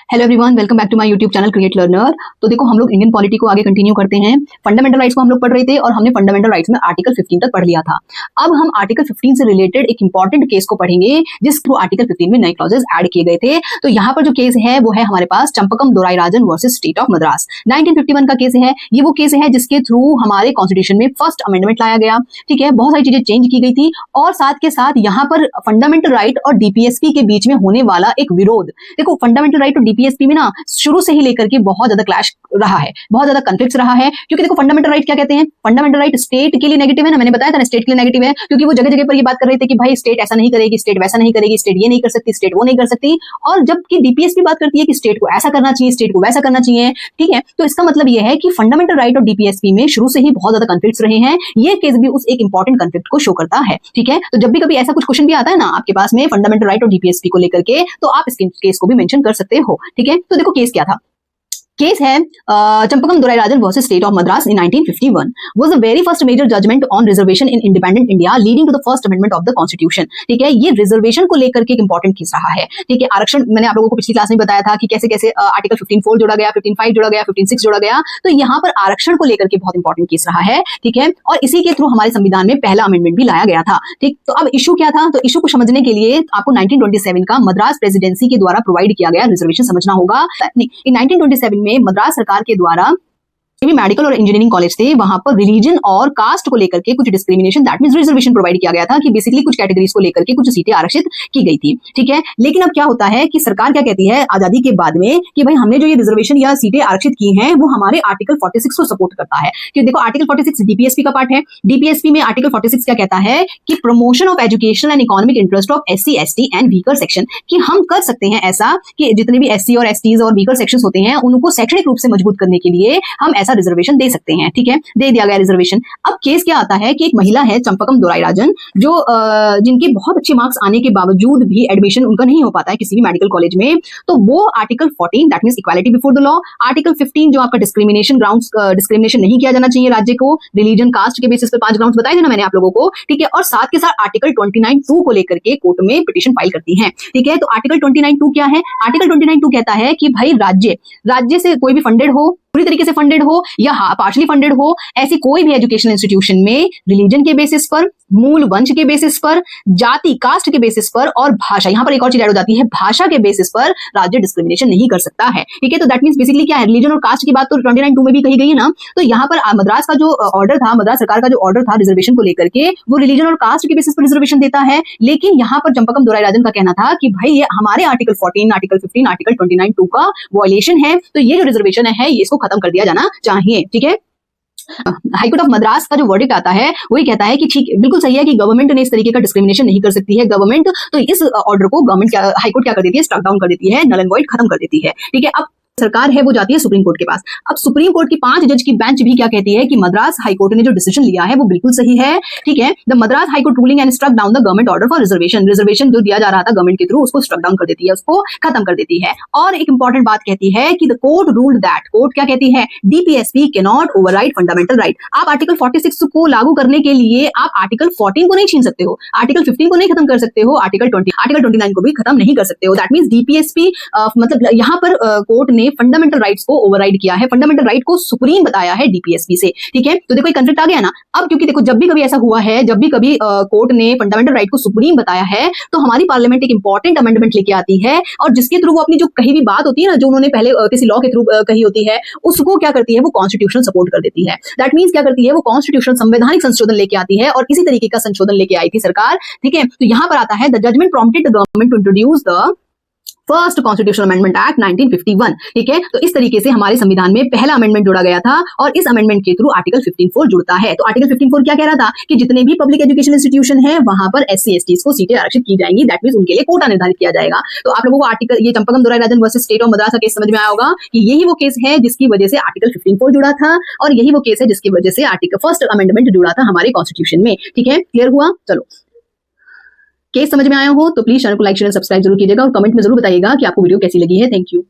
Hello everyone, welcome back to my YouTube channel create learner. तो देखो, हम लोग इंडियन पॉलिटी को आगे कंटिन्यू करते हैं। फंडामेंटल राइट्स को हम लोग पढ़ रहे थे और हमने फंडामेंटल राइट्स में आर्टिकल 15 तक पढ़ लिया था। अब हम आर्टिकल 15 से रिलेटेड एक इंपॉर्टेंट केस को पढ़ेंगे जिस थ्रू आर्टिकल 15 में नए क्लॉजेस ऐड किए गए थे। तो यहाँ पर जो केस है वो है हमारे पास Champakam Dorairajan versus state of Madras. 1951 का केस है। ये वो केस है जिसके थ्रू हमारे कॉन्स्टिट्यूशन में फर्स्ट अमेंडमेंट लाया गया। ठीक है, बहुत सारी चीजें चेंज की गई थी और साथ के साथ यहाँ पर फंडामेंटल राइट और डीपीएसपी के बीच में होने वाला एक विरोध। देखो, फंडामेंटल राइट और डीपीएसपी में ना शुरू से ही लेकर के बहुत ज्यादा क्लैश रहा है, बहुत ज्यादा कॉन्फ्लिक्ट्स रहा है। क्योंकि देखो, फंडामेंटल राइट क्या कहते हैं? फंडामेंटल राइट स्टेट के लिए नेगेटिव है ना, मैंने बताया था ना, स्टेट के लिए नेगेटिव है। क्योंकि वो जगह जगह पर ये बात कर रहे थे कि भाई स्टेट ऐसा नहीं करेगी, स्टेट वैसा नहीं करेगी, स्टेट ये नहीं कर सकती, स्टेट वो नहीं कर सकती। और जबकि डीपीएसपी बात करती है कि स्टेट को ऐसा करना चाहिए, स्टेट को वैसा करना चाहिए। ठीक है, तो इसका मतलब ये है कि फंडामेंटल राइट और डीपीएसपी में शुरू से ही बहुत ज्यादा कॉन्फ्लिक्ट्स रहे हैं। ये केस भी उस एक इंपॉर्टेंट कॉन्फ्लिक्ट को शो करता है। ठीक है, तो जब भी कभी ऐसा कुछ क्वेश्चन भी आता है ना आपके पास में फंडामेंटल राइट और डीपीएसपी को लेकर के, तो आप इस केस को भी मेंशन कर सकते हो। ठीक है, तो देखो केस क्या था। केस है Champakam Dorairajan versus state of Madras in 1951 was the very first major judgment on reservation in independent India leading to the first amendment of the constitution। ठीक है, ये रिजर्वेशन को लेकर के एक इंपॉर्टेंट केस रहा है। ठीक है, आरक्षण मैंने आप लोगों को पिछली क्लास में बताया था कि कैसे कैसे आर्टिकल 15(4) जोड़ा गया, 15(5) जोड़ा गया, 15(6) जोड़ा गया। तो यहाँ पर आरक्षण को लेकर के बहुत इंपॉर्टेंट केस रहा है। ठीक है, और इसी के थ्रू हमारे संविधान में पहला अमेंडमेंट भी लाया गया था। ठीक, तो अब इशू क्या था? तो इशू को समझने के लिए आपको 1927 का मद्रास प्रेसिडेंसी के द्वारा प्रोवाइड किया गया रिजर्वेशन समझना होगा। इन 1927 में मद्रास सरकार के द्वारा भी मेडिकल और इंजीनियरिंग कॉलेज थे, वहां पर रिलीजन और कास्ट को लेकर के कुछ discrimination, that means reservation provide किया गया था कि बेसिकली कुछ कैटेगरीज को लेकर के कुछ सीटें आरक्षित की गई थी। ठीक है, लेकिन अब क्या होता है कि सरकार क्या कहती है आजादी के बाद में कि भाई हमने जो ये रिजर्वेशन या सीटें आरक्षित की हैं वो हमारे आर्टिकल 46 को सपोर्ट करता है। कि देखो, आर्टिकल 46 डीपीएसपी का पार्ट है। डीपीएसपी में आर्टिकल 46 क्या कहता है कि promotion of education and economic interest of SC, ST and weaker section, कि हम कर सकते हैं ऐसा कि जितने भी एससी और एसटीज और वीकर सेक्शंस होते हैं उनको शैक्षणिक रूप से मजबूत करने के लिए हम ऐसा रिजर्वेशन दे सकते हैं। ठीक है, दे दिया गया रिजर्वेशन। अब केस क्या आता है कि एक महिला है चंपकम दोराईराजन, जो जिनके बहुत अच्छे मार्क्स आने के बावजूद भी एडमिशन उनका नहीं हो पाता है किसी भी मेडिकल कॉलेज में। तो वो article 14 that means equality before the law, article 15 जो आपका डिस्क्रिमिनेशन ग्राउंड्स, डिस्क्रिमिनेशन नहीं किया जाना चाहिए राज्य को रिलीजन कास्ट के बेसिस पे 5 ग्राउंड्स बताए थे ना मैंने आप लोगों को। ठीक है, और साथ के साथ आर्टिकल 29(2) को लेकर के कोर्ट में पिटीशन फाइल करती हैं। ठीक है, तो आर्टिकल 29(2) क्या है? आर्टिकल 29(2) कहता है कि भाई राज्य से कोई भी फंडेड हो, पूरी तरीके से फंडेड हो या पार्शली फंडेड हो, ऐसी कोई भी एजुकेशनल इंस्टीट्यूशन में रिलीजन के बेसिस पर, मूल वंश के बेसिस पर, जाति कास्ट के बेसिस पर और भाषा, यहां पर एक और चीज ऐड हो जाती है, भाषा के बेसिस पर राज्य डिस्क्रिमिनेशन नहीं कर सकता है। ठीक है, तो दैट मींस बेसिकली क्या है, रिलीजन और कास्ट की बात तो 29(2) में भी कही गई है ना। तो यहाँ पर मद्रास का जो ऑर्डर था, मद्रास सरकार का जो ऑर्डर था रिजर्वेशन को लेकर के, वो रिलीजन और कास्ट के बेसिस पर रिजर्वेशन देता है। लेकिन यहाँ पर चंपकम दोराईराजन का कहना था कि भाई ये हमारे आर्टिकल 14, आर्टिकल 15, आर्टिकल 29(2) का वायलेशन है, तो ये जो रिजर्वेशन है ये इसको खत्म कर दिया जाना चाहिए। ठीक है, हाईकोर्ट ऑफ मद्रास का जो वर्डिक्ट आता है वही कहता है कि ठीक बिल्कुल सही है कि गवर्नमेंट ने इस तरीके का डिस्क्रिमिनेशन नहीं कर सकती है गवर्नमेंट। तो इस ऑर्डर को गवर्नमेंट हाईकोर्ट क्या कर देती है, स्ट्रक डाउन कर देती है, नल एंड वॉइड खत्म कर देती है। ठीक है, अब सरकार है वो जाती है सुप्रीम कोर्ट के पास। अब सुप्रीम कोर्ट की 5 जज की बेंच भी क्या कहती है कि मद्रास हाईकोर्ट ने जो डिसीजन लिया है वो बिल्कुल सही है। ठीक है, the Madras high court ruling and struck down the government order for reservation जो दिया जा रहा था गवर्नमेंट के थ्रू, उसको स्ट्रक डाउन कर देती है, उसको खत्म कर देती है। और एक इंपॉर्टेंट बात कहती है कि the court ruled that, court क्या कहती है, DPSP can not override fundamental right. आप आर्टिकल 46 को लागू करने के लिए आप आर्टिकल 14 को नहीं छीन सकते हो, आर्टिकल 15 को नहीं खत्म कर सकते हो, आर्टिकल 29 को भी खत्म नहीं कर सकते हो। दैट मींस डीपीएसपी मतलब यहाँ पर कोर्ट ने फंडामेंटल राइट्स को ओवरराइड किया है, फंडामेंटल राइट को सुप्रीम बताया है डीपीएसपी से। ठीक है, तो देखो एक कंफ्लिक्ट आ गया ना। अब क्योंकि देखो जब भी कभी ऐसा हुआ है, जब भी कभी कोर्ट ने फंडामेंटल राइट को सुप्रीम बताया है, तो हमारी पार्लियामेंट एक इंपॉर्टेंट अमेंडमेंट लेके आती है और जिसके थ्रू वो अपनी जो कही भी बात होती है ना, जो उन्होंने पहले किसी लॉ के थ्रू कही होती है, उसको क्या करती है, वो कॉन्स्टिट्यूशनल सपोर्ट कर देती है। दैट मींस क्या करती है, वो कॉन्स्टिट्यूशनल संवैधानिक संशोधन लेके आती है और इसी तरीके का संशोधन लेके आई थी सरकार। ठीक है, तो यहां पर आता है the judgment prompted the government to introduce the first constitutional amendment act 1951। ठीक है, तो इस तरीके से हमारे संविधान में पहला अमेंडमेंट जोड़ा गया था और इस अमेंडमेंट के थ्रू आर्टिकल 15(4) जुड़ता है। तो आर्टिकल 15(4) क्या कह रहा था कि जितने भी पब्लिक एजुकेशन इंस्टीट्यूशन है वहां पर एससी एसटीज को सीटें आरक्षित की जाएंगी, दैट मींस उनके लिए कोटा निर्धारित किया जाएगा। तो आप लोगों को आर्टिकल ये Champakam Dorairajan versus state of Madras का केस समझ में आया होगा कि यही वो केस है जिसकी वजह से आर्टिकल 15(4) जुड़ा था और यही वो केस है जिसकी वजह से आर्टिकल फर्स्ट अमेंडमेंट जुड़ा था हमारे कॉन्स्टिट्यूशन में। ठीक है, क्लियर हुआ? चलो, केस समझ में आया हो तो प्लीज चैनल को लाइक शेयर सब्सक्राइब जरूर कीजिएगा और कमेंट में जरूर बताइएगा कि आपको वीडियो कैसी लगी है। Thank you.